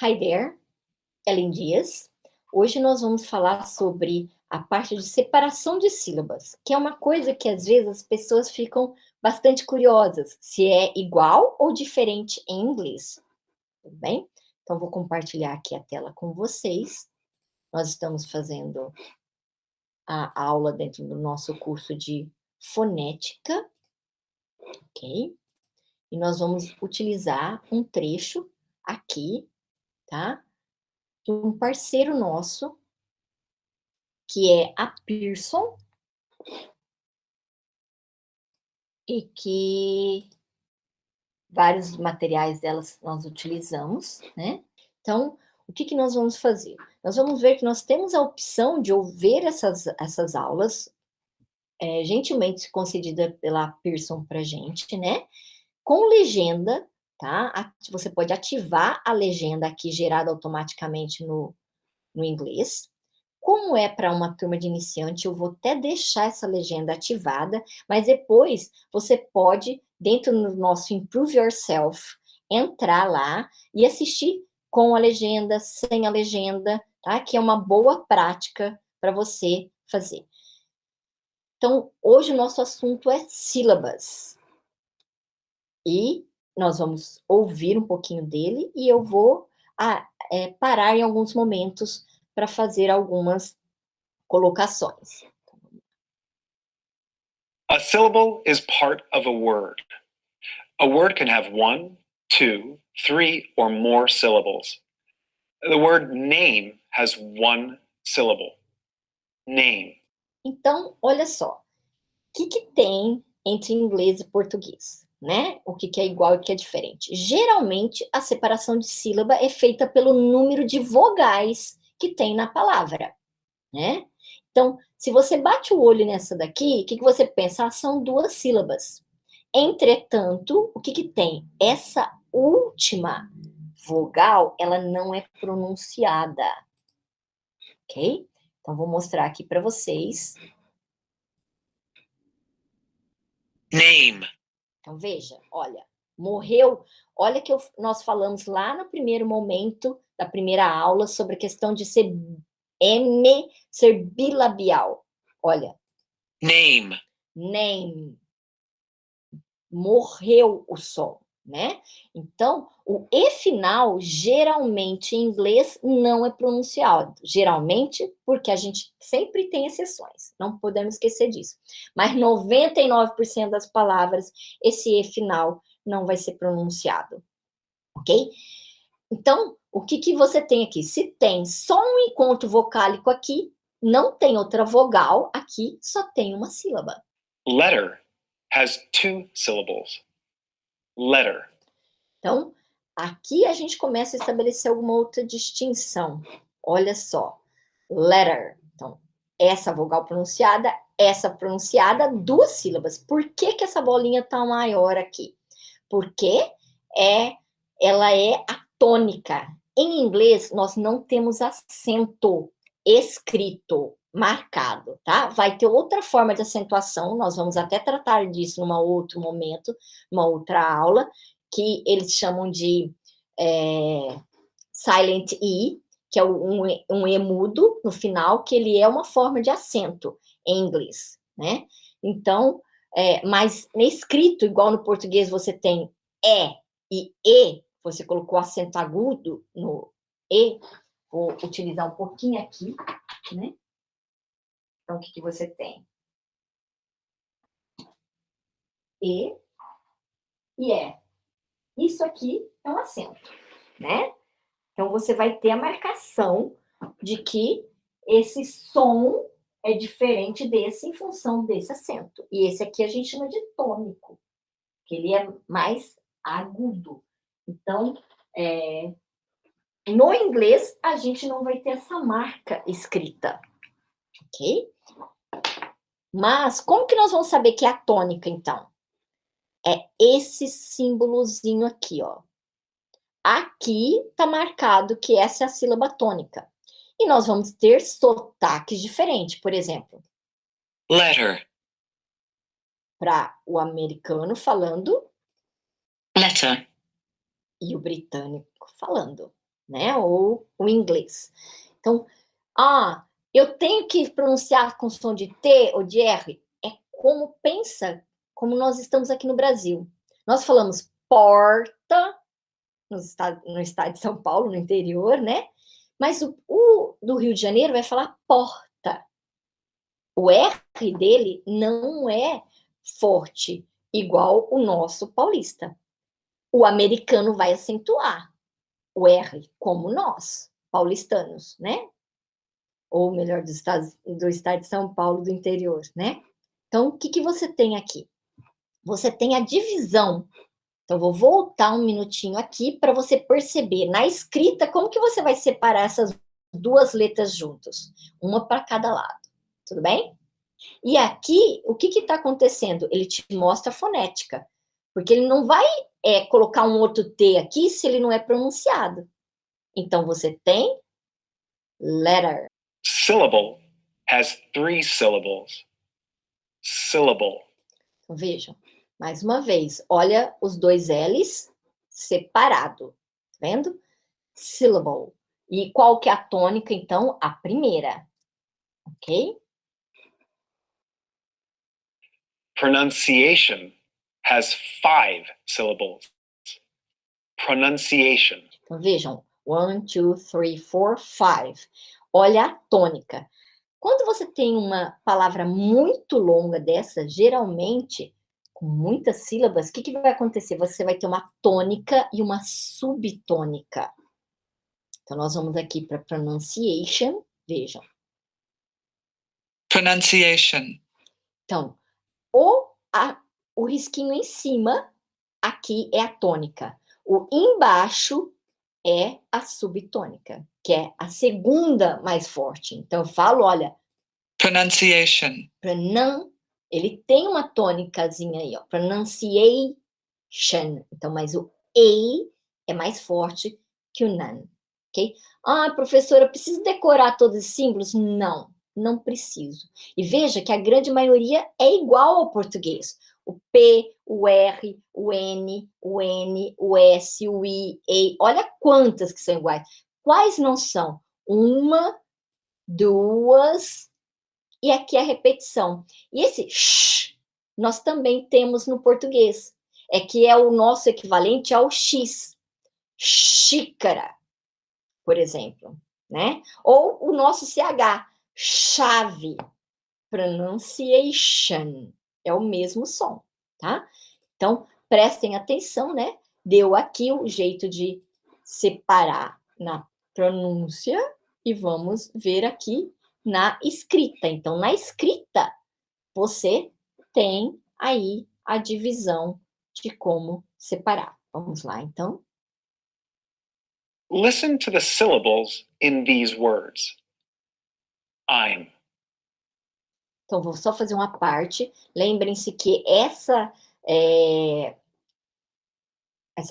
Hi there, Ellen Dias. Hoje nós vamos falar sobre a parte de separação de sílabas, que é uma coisa que às vezes as pessoas ficam bastante curiosas, se é igual ou diferente em inglês, tudo bem? Então vou compartilhar aqui a tela com vocês. Nós estamos fazendo a aula dentro do nosso curso de fonética, ok? E nós vamos utilizar um trecho aqui, tá? De um parceiro nosso, que é a Pearson, e que vários materiais delas nós utilizamos, né? Então, o que nós vamos fazer? Nós vamos ver que nós temos a opção de ouvir essas aulas, gentilmente concedida pela Pearson para gente, né? Com legenda, tá? Você pode ativar a legenda aqui gerada automaticamente no inglês. Como é para uma turma de iniciante, eu vou até deixar essa legenda ativada, mas depois você pode, dentro do nosso Improve Yourself, entrar lá e assistir com a legenda, sem a legenda, tá? Que é uma boa prática para você fazer. Então, hoje o nosso assunto é sílabas. E nós vamos ouvir um pouquinho dele e eu vou parar em alguns momentos para fazer algumas colocações. A syllable is part of a word. A word can have 1, 2, 3, or more syllables. The word name has 1 syllable. Name. Então, olha só, o que tem entre inglês e português, né? O que é igual e o que é diferente? Geralmente, a separação de sílaba é feita pelo número de vogais que tem na palavra, né? Então, se você bate o olho nessa daqui, o que você pensa? Ah, são 2 sílabas. Entretanto, o que tem? Essa última vogal, ela não é pronunciada, ok? Então, vou mostrar aqui para vocês. Name. Então, veja, olha, morreu. Olha que nós falamos lá no primeiro momento da primeira aula sobre a questão de ser M, ser bilabial. Olha. Name. Name. Morreu o som, né? Então, o E final, geralmente em inglês, não é pronunciado. Geralmente, porque a gente sempre tem exceções, não podemos esquecer disso. Mas 99% das palavras, esse E final não vai ser pronunciado, ok? Então, o que você tem aqui? Se tem só um encontro vocálico aqui, não tem outra vogal aqui, só tem uma sílaba. Letter has 2 syllables. Letter. Então, aqui a gente começa a estabelecer alguma outra distinção. Olha só, letter. Então, essa vogal pronunciada, essa pronunciada, 2 sílabas. Por que essa bolinha está maior aqui? Porque ela é atônica. Em inglês, nós não temos acento escrito, marcado, tá? Vai ter outra forma de acentuação, nós vamos até tratar disso num outro momento, numa outra aula, que eles chamam de silent E, que é um E mudo no final, que ele é uma forma de acento em inglês, né? Então, mas escrito, igual no português você tem E, você colocou acento agudo no E, vou utilizar um pouquinho aqui, né? Então, o que você tem? E E. Isso aqui é um acento, né? Então, você vai ter a marcação de que esse som é diferente desse em função desse acento. E esse aqui a gente chama de tônico, que ele é mais agudo. Então, no inglês, a gente não vai ter essa marca escrita, ok? Mas, como que nós vamos saber que é a tônica, então? É esse símbolozinho aqui, ó. Aqui está marcado que essa é a sílaba tônica. E nós vamos ter sotaques diferentes. Por exemplo, letter. Para o americano falando letter. e o britânico falando, né? Ou o inglês. Então, eu tenho que pronunciar com som de T ou de R? É como pensa, como nós estamos aqui no Brasil. Nós falamos porta no estado de São Paulo, no interior, né? Mas o do Rio de Janeiro vai falar porta. O R dele não é forte, igual o nosso paulista. O americano vai acentuar o R, como nós, paulistanos, né? Ou melhor, do estado de São Paulo, do interior, né? Então, o que você tem aqui? Você tem a divisão. Então, vou voltar um minutinho aqui para você perceber na escrita como que você vai separar essas duas letras juntas, uma para cada lado. Tudo bem? E aqui, o que está acontecendo? Ele te mostra a fonética, porque ele não vai colocar um outro T aqui se ele não é pronunciado. Então, você tem letter. Syllable has 3 syllables. Syllable. Então, vejam, mais uma vez, olha os dois L's separado, tá vendo? Syllable. E qual que é a tônica, então? A primeira, ok? Pronunciation has 5 syllables. Pronunciation. Então, vejam, 1, 2, 3, 4, 5. Olha a tônica. Quando você tem uma palavra muito longa dessa, geralmente, com muitas sílabas, o que vai acontecer? Você vai ter uma tônica e uma subtônica. Então, nós vamos aqui para pronunciation, vejam. Pronunciation. Então, o risquinho em cima, aqui é a tônica. O embaixo é a subtônica, que é a segunda mais forte. Então, eu falo, olha... Pronunciation. Ele tem uma tônicazinha aí, ó. Pronunciation. Então, mas o E é mais forte que o nan, ok? Professora, preciso decorar todos os símbolos? Não, não preciso. E veja que a grande maioria é igual ao português. O P, o R, o N, o S, o I, E. Olha quantas que são iguais. Quais não são? Uma, duas, e aqui a repetição. E esse sh, nós também temos no português. É que é o nosso equivalente ao X. Xícara, por exemplo, né? Ou o nosso CH, chave. Pronunciation. É o mesmo som, tá? Então, prestem atenção, né? Deu aqui o jeito de separar na pronúncia e vamos ver aqui na escrita. Então, na escrita, você tem aí a divisão de como separar. Vamos lá, então. Listen to the syllables in these words. I'm. Então, vou só fazer uma parte. Lembrem-se que essa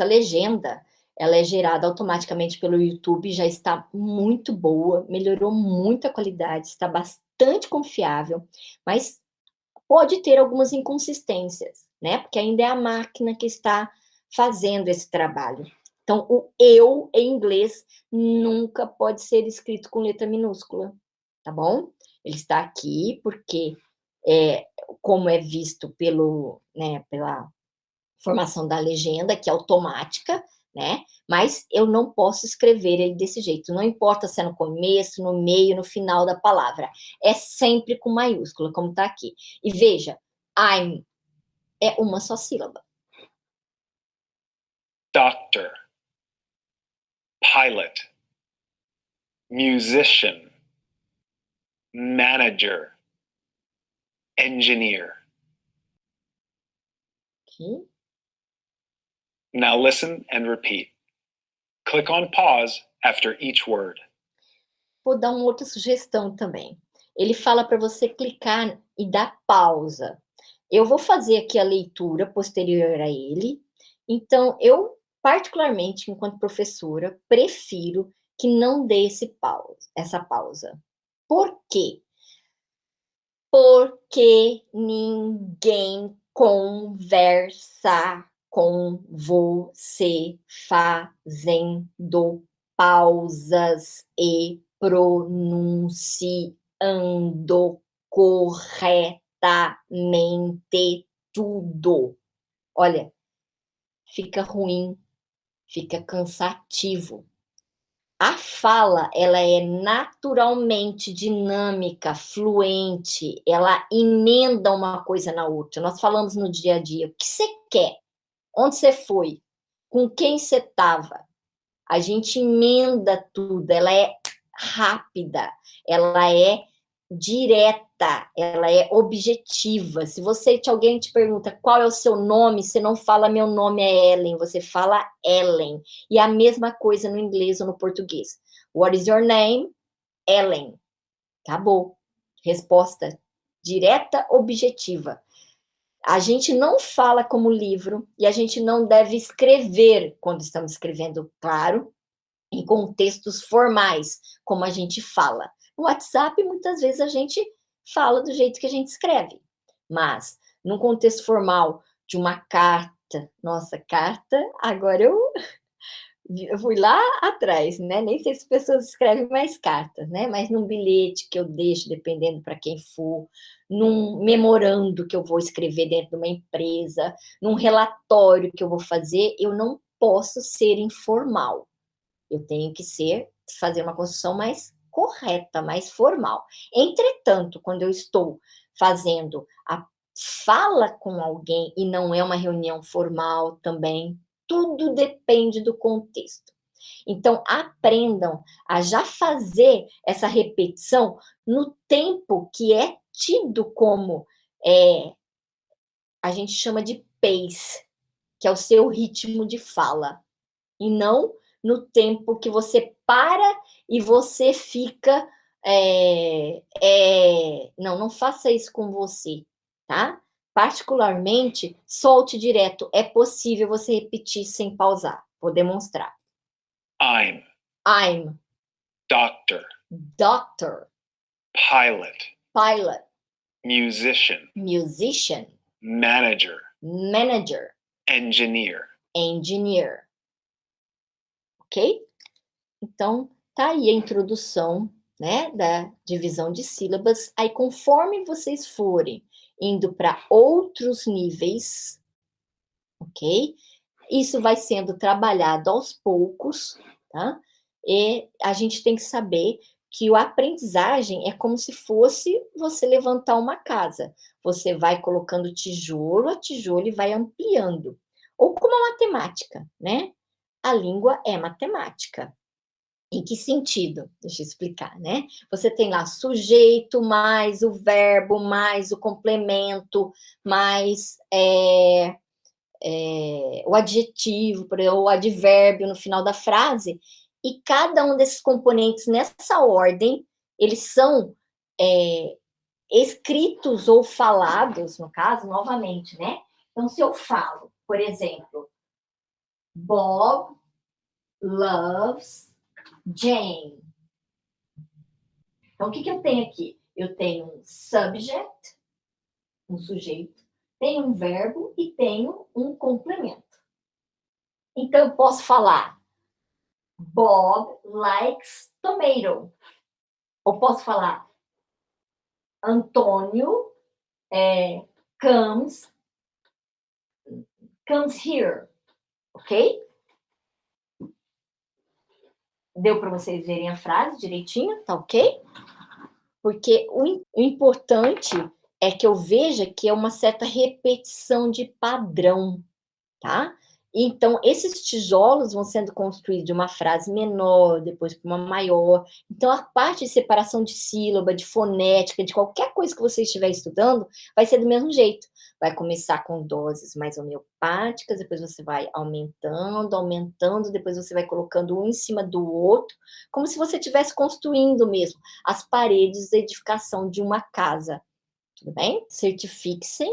legenda, ela é gerada automaticamente pelo YouTube, já está muito boa, melhorou muito a qualidade, está bastante confiável, mas pode ter algumas inconsistências, né? Porque ainda é a máquina que está fazendo esse trabalho. Então, o eu em inglês nunca pode ser escrito com letra minúscula, tá bom? Ele está aqui porque, como é visto pela formação da legenda, que é automática, né? Mas eu não posso escrever ele desse jeito. Não importa se é no começo, no meio, no final da palavra. É sempre com maiúscula, como está aqui. E veja, I'm é uma só sílaba. Doctor. Pilot. Musician. Manager. Engineer. Ok? Now listen and repeat. Click on pause after each word. Vou dar uma outra sugestão também. Ele fala para você clicar e dar pausa. Eu vou fazer aqui a leitura posterior a ele. Então, eu, particularmente, enquanto professora, prefiro que não dê essa pausa. Por quê? Porque ninguém conversa com você fazendo pausas e pronunciando corretamente tudo. Olha, fica ruim, fica cansativo. A fala, ela é naturalmente dinâmica, fluente, ela emenda uma coisa na outra. Nós falamos no dia a dia, o que você quer? Onde você foi? Com quem você estava? A gente emenda tudo, ela é rápida, ela é direta, ela é objetiva. Se alguém te pergunta qual é o seu nome, você não fala meu nome é Ellen, você fala Ellen. E a mesma coisa no inglês ou no português. What is your name? Ellen. Acabou. Resposta direta, objetiva. A gente não fala como livro e a gente não deve escrever quando estamos escrevendo, claro, em contextos formais, como a gente fala. No WhatsApp, muitas vezes a gente fala do jeito que a gente escreve, mas num contexto formal de uma carta, nossa, carta, agora eu fui lá atrás, né? Nem sei se as pessoas escrevem mais cartas, né? Mas num bilhete que eu deixo, dependendo para quem for, num memorando que eu vou escrever dentro de uma empresa, num relatório que eu vou fazer, eu não posso ser informal. Eu tenho que fazer uma construção mais correta, mais formal. Entretanto, quando eu estou fazendo a fala com alguém e não é uma reunião formal também, tudo depende do contexto. Então, aprendam a já fazer essa repetição no tempo que é tido como, a gente chama de pace, que é o seu ritmo de fala, e não no tempo que você para e você fica. Não faça isso com você, tá? Particularmente, solte direto. É possível você repetir sem pausar. Vou demonstrar. I'm doctor, pilot, musician, manager, engineer. Ok? Então, tá aí a introdução, né, da divisão de sílabas. Aí, conforme vocês forem indo para outros níveis, ok? Isso vai sendo trabalhado aos poucos, tá? E a gente tem que saber que a aprendizagem é como se fosse você levantar uma casa. Você vai colocando tijolo a tijolo e vai ampliando. Ou como a matemática, né? A língua é matemática. Em que sentido? Deixa eu explicar, né? Você tem lá sujeito, mais o verbo, mais o complemento, mais o adjetivo, o advérbio no final da frase, e cada um desses componentes nessa ordem, eles são escritos ou falados, no caso, novamente, né? Então, se eu falo, por exemplo, Bob loves Jane. Então, o que eu tenho aqui? Eu tenho um subject, um sujeito, tenho um verbo e tenho um complemento. Então, eu posso falar Bob likes tomato. Ou posso falar Antônio comes here. Ok? Deu para vocês verem a frase direitinho? Tá ok? Porque o importante é que eu veja que é uma certa repetição de padrão, tá? Então, esses tijolos vão sendo construídos de uma frase menor, depois para uma maior. Então, a parte de separação de sílaba, de fonética, de qualquer coisa que você estiver estudando, vai ser do mesmo jeito. Vai começar com doses mais homeopáticas, depois você vai aumentando, depois você vai colocando um em cima do outro, como se você estivesse construindo mesmo as paredes da edificação de uma casa. Tudo bem? Certifique-se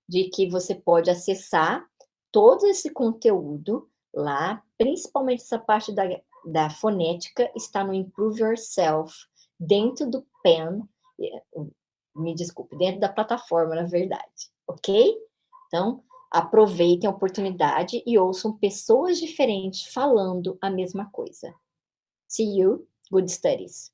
de que você pode acessar todo esse conteúdo lá, principalmente essa parte da fonética, está no Improve Yourself, dentro do PEN, me desculpe, dentro da plataforma, na verdade, ok? Então, aproveitem a oportunidade e ouçam pessoas diferentes falando a mesma coisa. See you. Good studies.